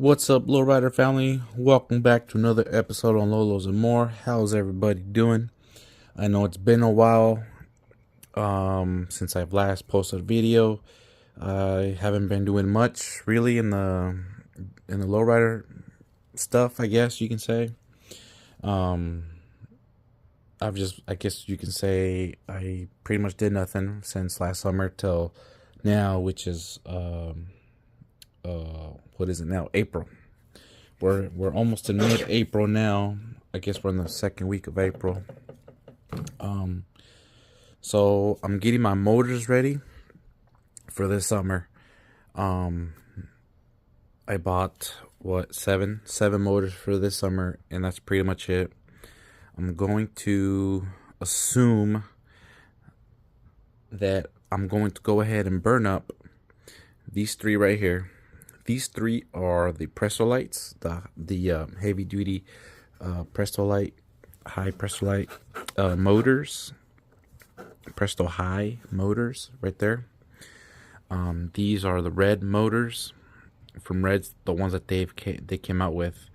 What's up, Lowrider family? Welcome back to another episode on Lolos and More. How's everybody doing? I know it's been a while since I've last posted a video. I haven't been doing much really in the lowrider stuff, I guess you can say. I guess you can say I pretty much did nothing since last summer till now, which is what is it now? April. We're almost in mid-April now. I guess we're in the second week of April. So I'm getting my motors ready for this summer. I bought seven motors for this summer, and that's pretty much it. I'm going to assume that I'm going to go ahead and burn up these three right here. These three are the Prestolites, the heavy duty Prestolite, high Prestolite motors, Presto High motors right there. These are the red motors from Reds, the ones that they came out with.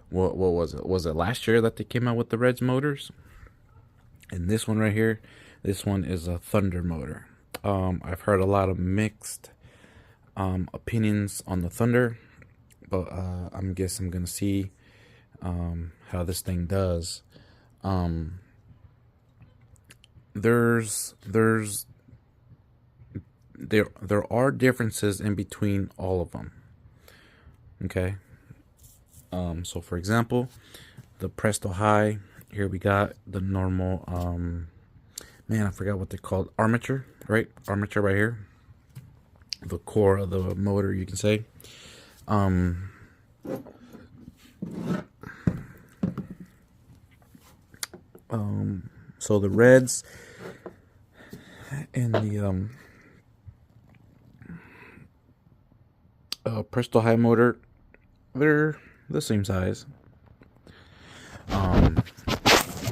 What was it? Was it last year that they came out with the Reds motors? And this one right here, this one is a Thunder motor. I've heard a lot of mixed opinions on the Thunder, but I guess I'm gonna see how this thing does. There are differences in between all of them. Okay. So for example, the Presto High, here we got the normal man, I forgot what they're called, armature, right? Armature right here. The core of the motor, you can say. So the Reds and the Presto High motor, they're the same size.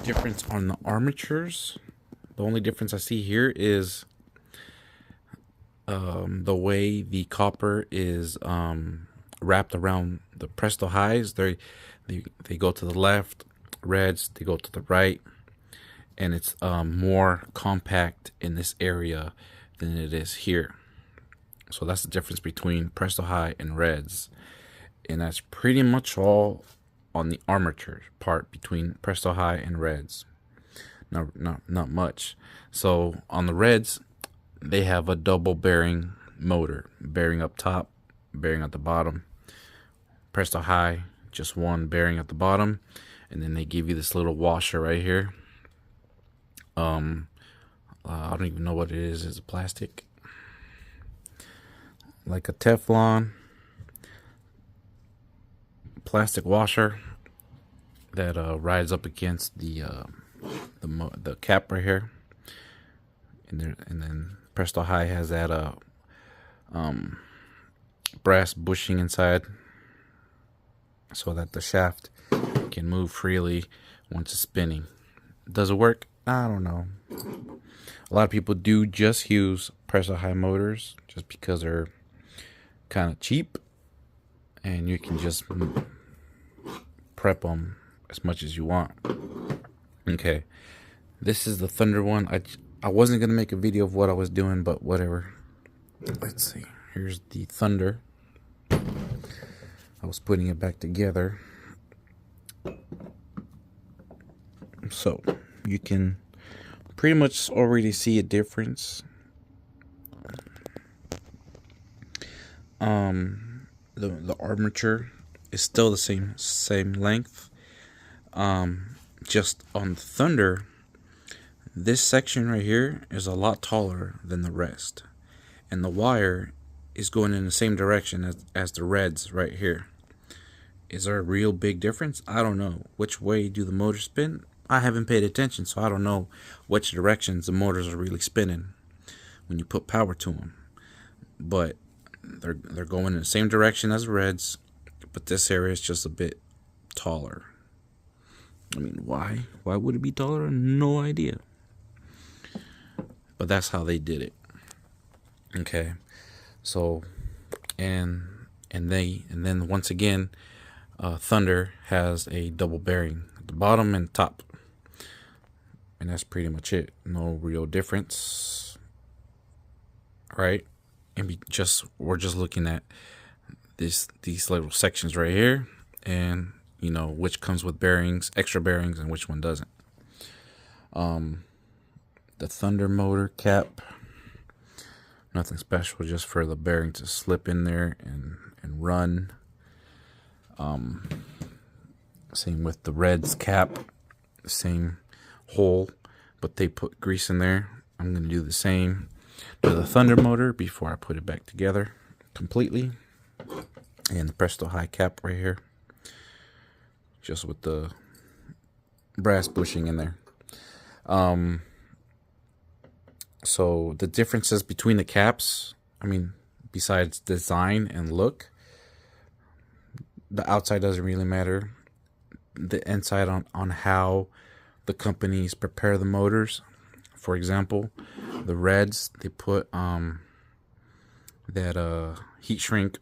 Difference on the armatures, the only difference I see here is the way the copper is wrapped around the Presto Highs. They go to the left, Reds they go to the right, and it's more compact in this area than it is here. So that's the difference between Presto High and Reds, and that's pretty much all on the armature part between Presto High and Reds. Not much. So on the Reds, they have a double bearing motor, bearing up top, bearing at the bottom. Presto High, just one bearing at the bottom, and then they give you this little washer right here. I don't even know what it is. It's a plastic, like a Teflon plastic washer that rides up against the cap right here, and then Presto High has that brass bushing inside, so that the shaft can move freely once it's spinning. Does it work? I don't know. A lot of people do just use Presto High motors just because they're kind of cheap, and you can just prep them as much as you want. Okay, this is the Thunder one. I wasn't gonna make a video of what I was doing, but whatever. Let's see. Here's the Thunder. I was putting it back together, so you can pretty much already see a difference. The armature is still the same length. Just on the Thunder, this section right here is a lot taller than the rest, and the wire is going in the same direction as the Reds right here. Is there a real big difference? I don't know. Which way do the motors spin? I haven't paid attention, so I don't know which directions the motors are really spinning when you put power to them. But they're going in the same direction as the Reds, but this area is just a bit taller. I mean, why? Why would it be taller? No idea. But that's how they did it. Okay. So, and and then once again, Thunder has a double bearing at the bottom and top, and that's pretty much it. No real difference, right? And we're just looking at these little sections right here, and you know which comes with bearings, extra bearings, and which one doesn't. The Thunder motor cap, nothing special, just for the bearing to slip in there and run. Same with the Reds cap, same hole, but they put grease in there. I'm going to do the same to the Thunder motor before I put it back together completely. And the Presto High cap right here, just with the brass bushing in there. So the differences between the caps, I mean, besides design and look, the outside doesn't really matter. The inside on how the companies prepare the motors. For example, the Reds, they put that heat shrink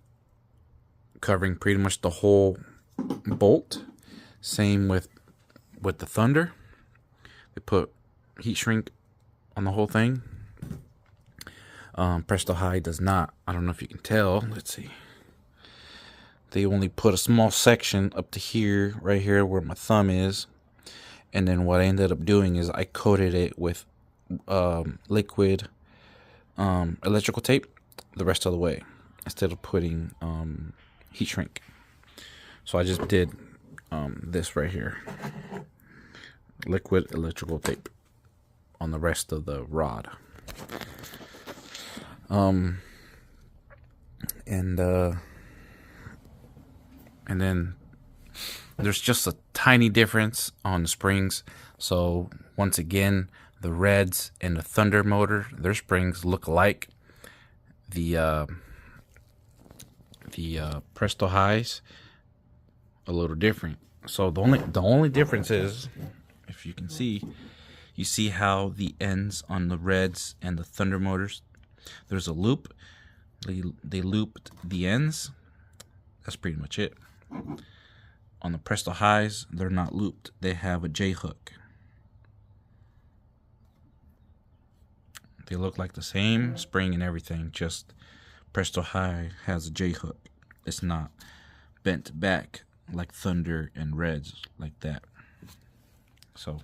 covering pretty much the whole bolt. Same with the Thunder. They put heat shrink on the whole thing. Presto High does not. I don't know if you can tell. Let's see. They only put a small section up to here, right here where my thumb is. And then what I ended up doing is I coated it with liquid electrical tape the rest of the way, instead of putting heat shrink. So I just did this right here, liquid electrical tape on the rest of the rod. And then there's just a tiny difference on the springs. So once again, the Reds and the Thunder motor, their springs look alike. The Presto Highs a little different. So the only difference is, if you can see, you see how the ends on the Reds and the Thunder motors, there's a loop. They looped the ends. That's pretty much it. On the Presto Highs, they're not looped. They have a J-hook. They look like the same spring and everything, just Presto High has a J-hook. It's not bent back like Thunder and Reds like that. So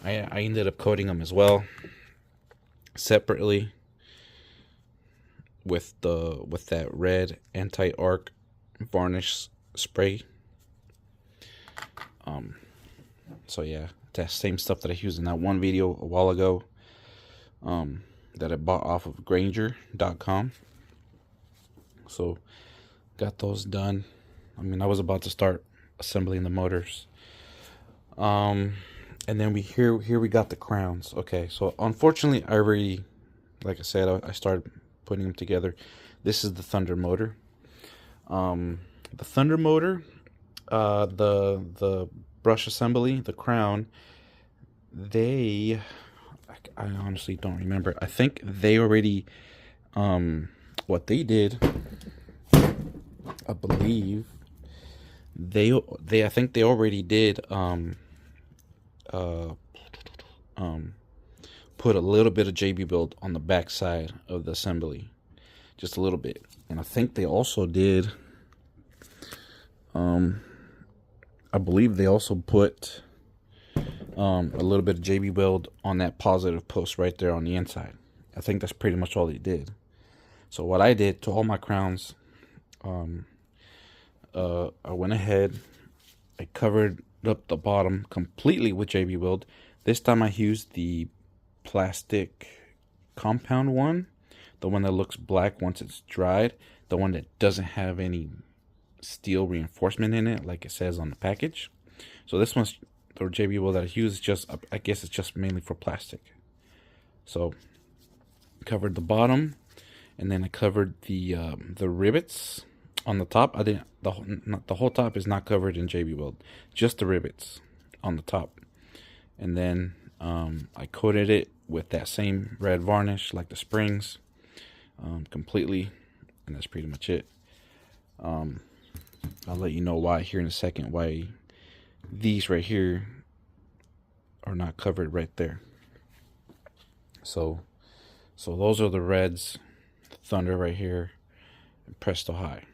I ended up coating them as well separately with that red anti-arc varnish spray. So yeah, that same stuff that I used in that one video a while ago, that I bought off of Granger.com. So got those done. I mean, I was about to start assembling the motors. And then here we got the crowns. Okay, so unfortunately I already, like I said, I started putting them together. This is the Thunder motor. The Thunder motor, the brush assembly, the crown, I honestly don't remember. I think they already, what they did, I believe, I think they already did, put a little bit of JB Build on the back side of the assembly, just a little bit. And I think they also did, I believe they also put a little bit of JB Weld on that positive post right there on the inside. I think that's pretty much all they did. So what I did to all my crowns, I went ahead, I covered up the bottom completely with JB Weld. This time I used the plastic compound one, the one that looks black once it's dried, the one that doesn't have any steel reinforcement in it like it says on the package. So this one's the JB Weld that I use, is just, I guess it's just mainly for plastic. So covered the bottom, and then I covered the rivets on the top. I didn't, the whole top is not covered in JB Weld, just the rivets on the top. And then I coated it with that same red varnish like the springs, completely, and that's pretty much it. I'll let you know why here in a second, why these right here are not covered right there. So those are the reds, Thunder right here, and Presto High.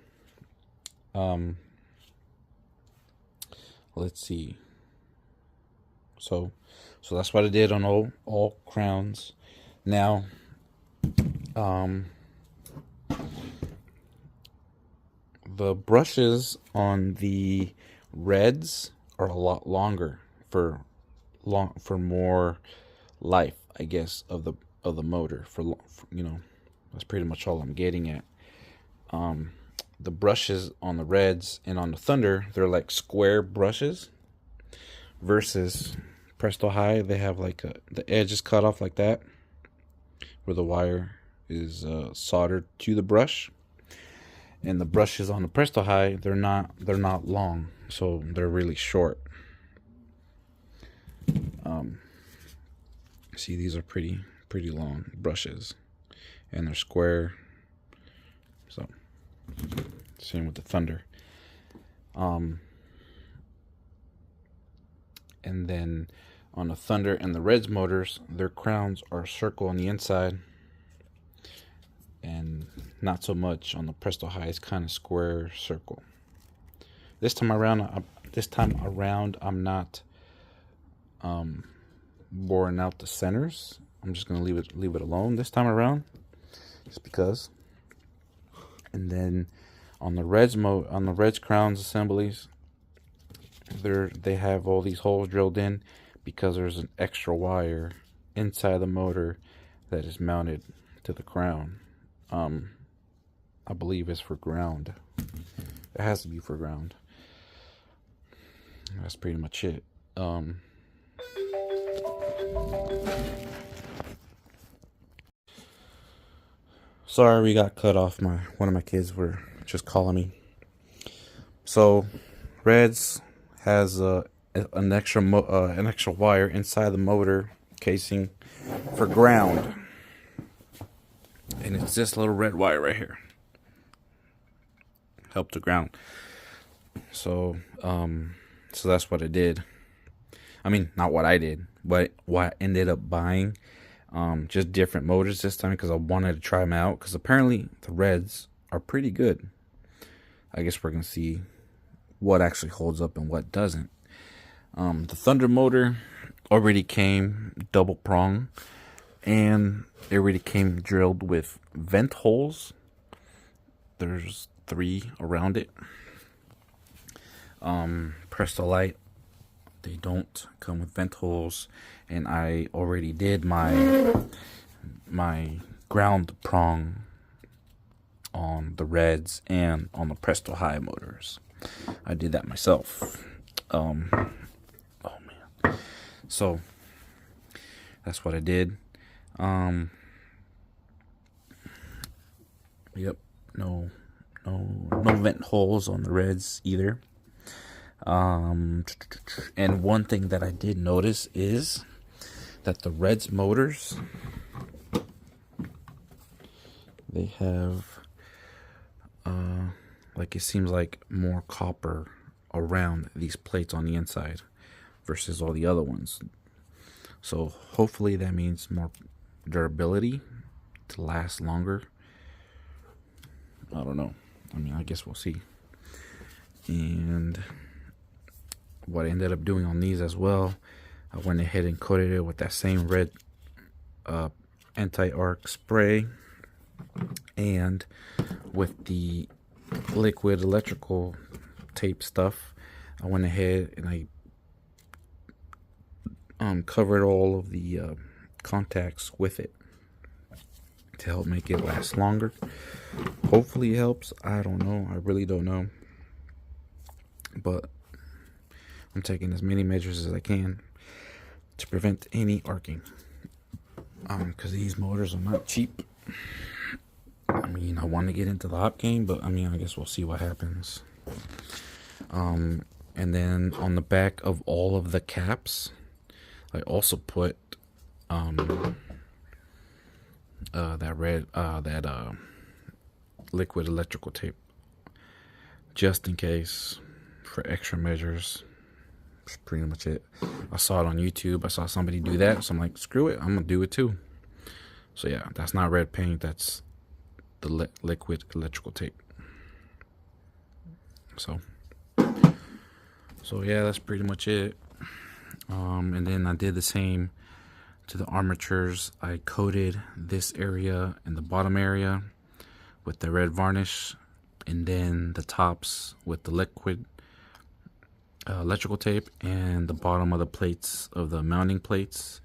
Let's see. So that's what I did on all crowns. Now, the brushes on the reds are a lot longer for more life, I guess, of the motor. For you know, that's pretty much all I'm getting at. The brushes on the reds and on the Thunder, they're like square brushes, versus Presto High, they have like the edge is cut off like that, where the wire is soldered to the brush. And the brushes on the Presto High, they're not long, so they're really short. See, these are pretty long brushes, and they're square. So same with the Thunder. And then on the Thunder and the Reds motors, their crowns are circle on the inside, and not so much on the Presto High. It's kind of square circle. This time around, I'm not boring out the centers. I'm just gonna leave it alone this time around, just because. And then on the Reds crowns assemblies, they have all these holes drilled in because there's an extra wire inside the motor that is mounted to the crown. I believe it's for ground. It has to be for ground. That's pretty much it. Sorry, we got cut off. One of my kids were just calling me. So, Reds has an extra wire inside the motor casing for ground, and it's this little red wire right here. Help to ground. So that's what I did. I mean, not what I did, but what I ended up buying. Just different motors this time because I wanted to try them out. Because apparently the Reds are pretty good. I guess we're gonna see what actually holds up and what doesn't. The Thunder motor already came double prong, and it already came drilled with vent holes. There's 3 around it. Presto Light, they don't come with vent holes, and I already did my ground prong on the Reds and on the Presto High motors. I did that myself. Oh man. So that's what I did. Yep. No vent holes on the Reds either. And one thing that I did notice is that the Reds motors, they have like it seems like more copper around these plates on the inside versus all the other ones. So hopefully that means more durability to last longer. I don't know. I mean, I guess we'll see. And what I ended up doing on these as well, I went ahead and coated it with that same red anti-arc spray, and with the liquid electrical tape stuff, I went ahead and I covered all of the contacts with it to help make it last longer. Hopefully it helps. I don't know. I really don't know. But I'm taking as many measures as I can to prevent any arcing. Because these motors are not cheap. I mean, I want to get into the hop game, but I mean, I guess we'll see what happens. And then on the back of all of the caps, I also put that liquid electrical tape. just in case, for extra measures. That's pretty much it. I saw it on YouTube. I saw somebody do that, so I'm like, screw it, I'm gonna do it too. So yeah, that's not red paint. That's the liquid electrical tape. So yeah, that's pretty much it. And then I did the same to the armatures. I coated this area and the bottom area with the red varnish, and then the tops with the liquid electrical tape, and the bottom of the plates of the mounting plates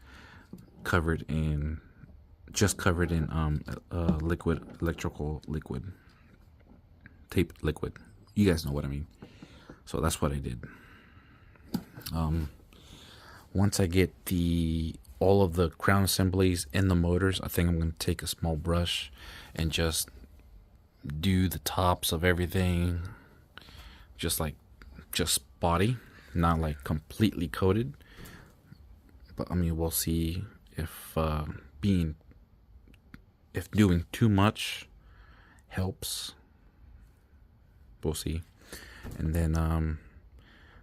covered in liquid electrical liquid tape liquid. You guys know what I mean. So that's what I did. Once I get all of the crown assemblies in the motors, I think I'm going to take a small brush and just do the tops of everything, just spotty, not like completely coated. But I mean, we'll see if doing too much helps. We'll see. And then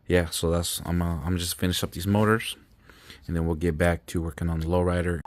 yeah, so I'm just finish up these motors, and then we'll get back to working on the lowrider.